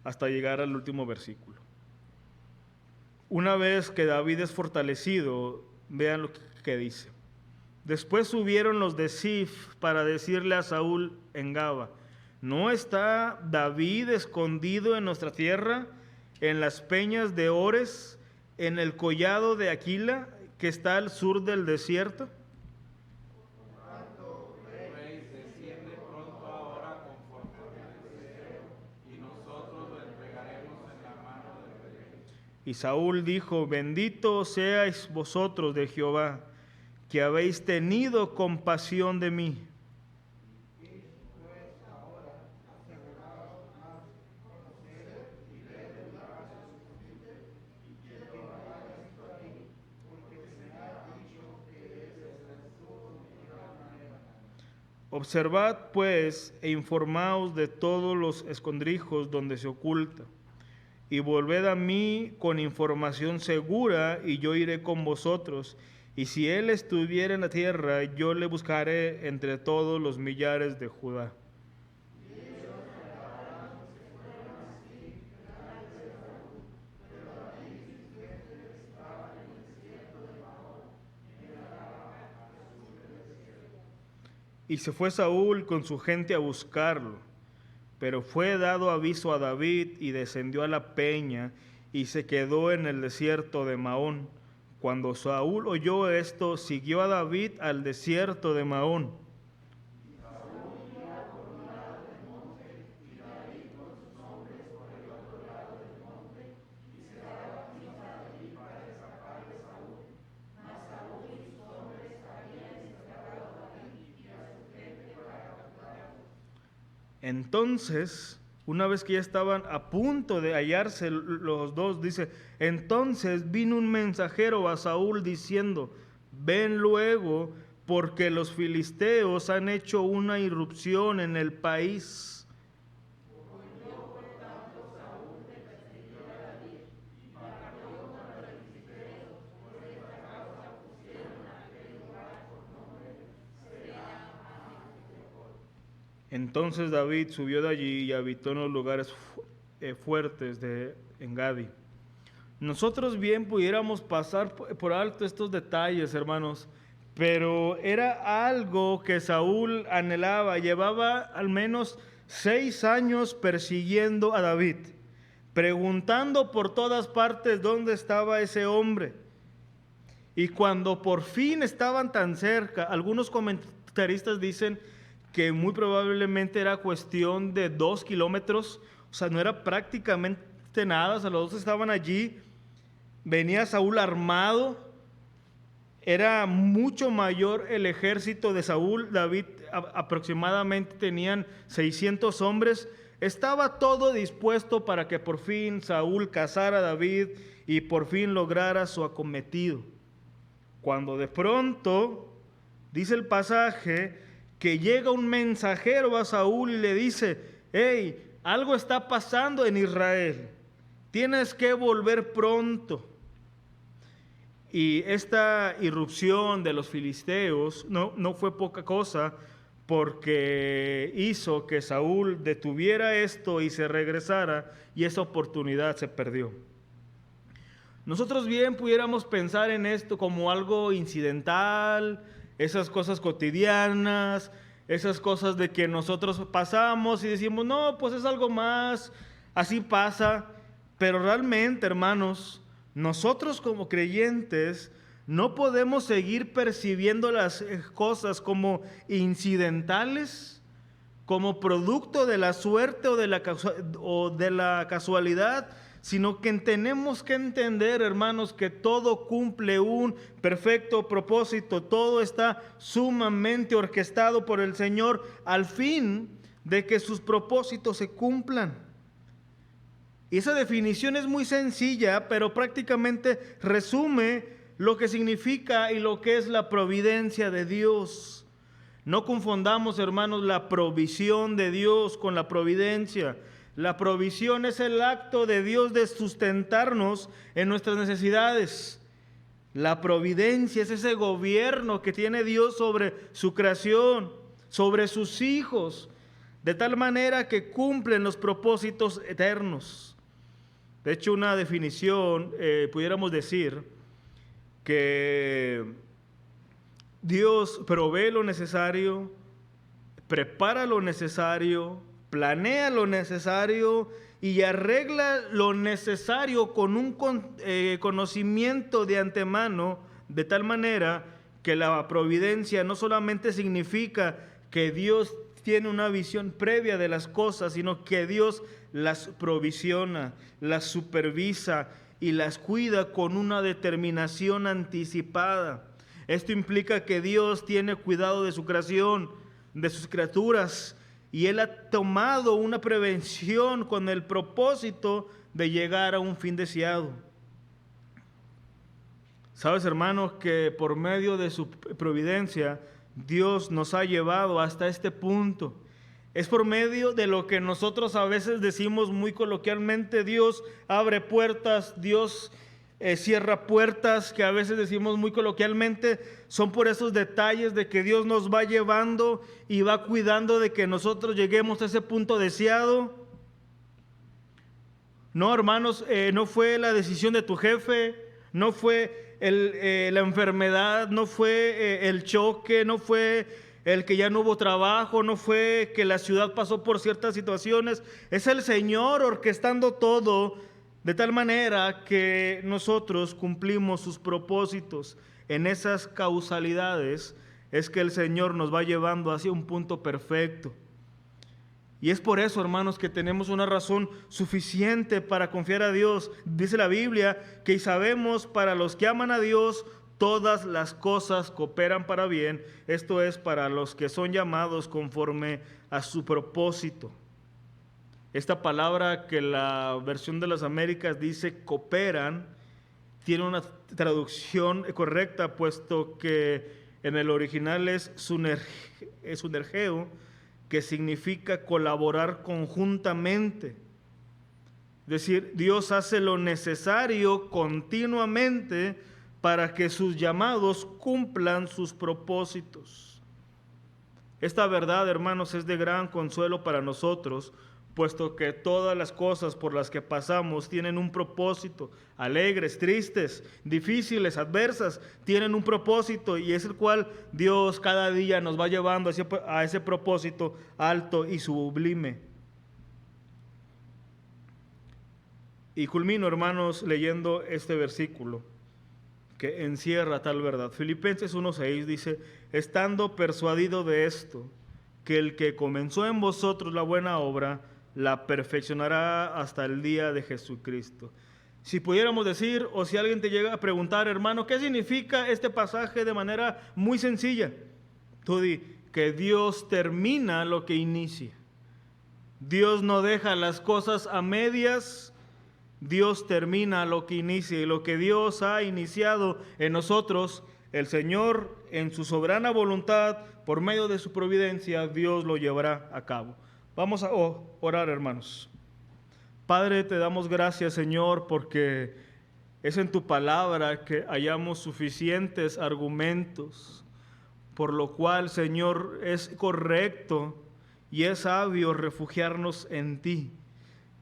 hasta llegar al último versículo. Una vez que David es fortalecido, vean lo que dice. Después subieron los de Zif para decirle a Saúl en Gaba: ¿no está David escondido en nuestra tierra, en las peñas de Ores, en el collado de Aquila, que está al sur del desierto? Y Saúl dijo: bendito seáis vosotros de Jehová, que habéis tenido compasión de mí. Observad pues e informaos de todos los escondrijos donde se oculta, y volved a mí con información segura, y yo iré con vosotros. Y si él estuviera en la tierra, yo le buscaré entre todos los millares de Judá. Y se fue Saúl con su gente a buscarlo. Pero fue dado aviso a David y descendió a la peña y se quedó en el desierto de Maón. Cuando Saúl oyó esto, siguió a David al desierto de Maón. Entonces, una vez que ya estaban a punto de hallarse los dos, dice: entonces vino un mensajero a Saúl diciendo: ven luego, porque los filisteos han hecho una irrupción en el país. Entonces David subió de allí y habitó en los lugares fuertes de Engadi. Nosotros bien pudiéramos pasar por alto estos detalles, hermanos, pero era algo que Saúl anhelaba. Llevaba al menos 6 años persiguiendo a David, preguntando por todas partes dónde estaba ese hombre. Y cuando por fin estaban tan cerca, algunos comentaristas dicen que muy probablemente era cuestión de 2 kilómetros, o sea, no era prácticamente nada, o sea, los dos estaban allí. Venía Saúl armado, era mucho mayor el ejército de Saúl. David aproximadamente tenían 600 hombres. Estaba todo dispuesto para que por fin Saúl cazara a David y por fin lograra su acometido. Cuando de pronto, dice el pasaje, que llega un mensajero a Saúl y le dice: hey, algo está pasando en Israel, tienes que volver pronto. Y esta irrupción de los filisteos no fue poca cosa, porque hizo que Saúl detuviera esto y se regresara, y esa oportunidad se perdió. Nosotros bien pudiéramos pensar en esto como algo incidental, esas cosas cotidianas, esas cosas de que nosotros pasamos y decimos, no, pues es algo más, así pasa. Pero realmente, hermanos, nosotros como creyentes no podemos seguir percibiendo las cosas como incidentales, como producto de la suerte o de la casualidad, sino que tenemos que entender, hermanos, que todo cumple un perfecto propósito, todo está sumamente orquestado por el Señor al fin de que sus propósitos se cumplan. Y esa definición es muy sencilla, pero prácticamente resume lo que significa y lo que es la providencia de Dios. No confundamos, hermanos, la provisión de Dios con la providencia. La provisión es el acto de Dios de sustentarnos en nuestras necesidades. La providencia es ese gobierno que tiene Dios sobre su creación, sobre sus hijos, de tal manera que cumplen los propósitos eternos. De hecho, una definición, pudiéramos decir que Dios provee lo necesario, prepara lo necesario, planea lo necesario y arregla lo necesario con un conocimiento de antemano, de tal manera que la providencia no solamente significa que Dios tiene una visión previa de las cosas, sino que Dios las provisiona, las supervisa y las cuida con una determinación anticipada. Esto implica que Dios tiene cuidado de su creación, de sus criaturas, y Él ha tomado una prevención con el propósito de llegar a un fin deseado. Sabes, hermanos, que por medio de su providencia Dios nos ha llevado hasta este punto. Es por medio de lo que nosotros a veces decimos muy coloquialmente: Dios abre puertas, Dios cierra puertas, que a veces decimos muy coloquialmente. Son por esos detalles de que Dios nos va llevando y va cuidando de que nosotros lleguemos a ese punto deseado. No, hermanos, no fue la decisión de tu jefe, no fue la enfermedad, no fue el choque, no fue el que ya no hubo trabajo, no fue que la ciudad pasó por ciertas situaciones. Es el Señor orquestando todo de tal manera que nosotros cumplimos sus propósitos. En esas causalidades es que el Señor nos va llevando hacia un punto perfecto. Y es por eso, hermanos, que tenemos una razón suficiente para confiar a Dios. Dice la Biblia que sabemos, para los que aman a Dios, todas las cosas cooperan para bien. Esto es, para los que son llamados conforme a su propósito. Esta palabra, que la versión de las Américas dice cooperan, tiene una traducción correcta, puesto que en el original es sunergeo, que significa colaborar conjuntamente. Es decir, Dios hace lo necesario continuamente para que sus llamados cumplan sus propósitos. Esta verdad, hermanos, es de gran consuelo para nosotros, puesto que todas las cosas por las que pasamos tienen un propósito, alegres, tristes, difíciles, adversas, tienen un propósito, y es el cual Dios cada día nos va llevando a ese propósito alto y sublime. Y culmino, hermanos, leyendo este versículo que encierra tal verdad. Filipenses 1:6 dice: estando persuadido de esto, que el que comenzó en vosotros la buena obra, la perfeccionará hasta el día de Jesucristo. Si pudiéramos decir, o si alguien te llega a preguntar, hermano, ¿qué significa este pasaje? De manera muy sencilla, tú di que Dios termina lo que inicia. Dios no deja las cosas a medias. Dios termina lo que inicia, y lo que Dios ha iniciado en nosotros, el Señor en su soberana voluntad, por medio de su providencia, Dios lo llevará a cabo. Vamos a orar, hermanos. Padre, te damos gracias, Señor, porque es en tu palabra que hallamos suficientes argumentos, por lo cual, Señor, es correcto y es sabio refugiarnos en ti.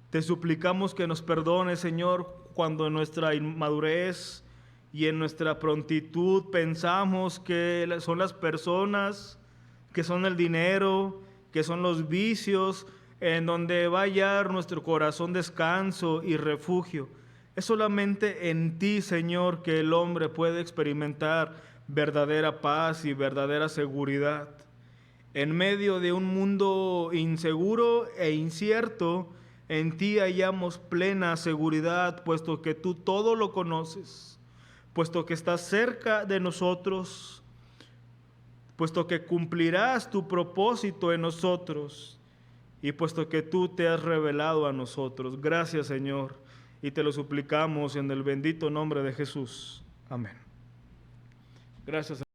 Te suplicamos que nos perdones, Señor, cuando en nuestra inmadurez y en nuestra prontitud pensamos que son las personas, que son el dinero, que son los vicios, en donde va a hallar nuestro corazón descanso y refugio. Es solamente en ti, Señor, que el hombre puede experimentar verdadera paz y verdadera seguridad. En medio de un mundo inseguro e incierto, en ti hallamos plena seguridad, puesto que tú todo lo conoces, puesto que estás cerca de nosotros, puesto que cumplirás tu propósito en nosotros, y puesto que tú te has revelado a nosotros. Gracias, Señor, y te lo suplicamos en el bendito nombre de Jesús. Amén. Gracias.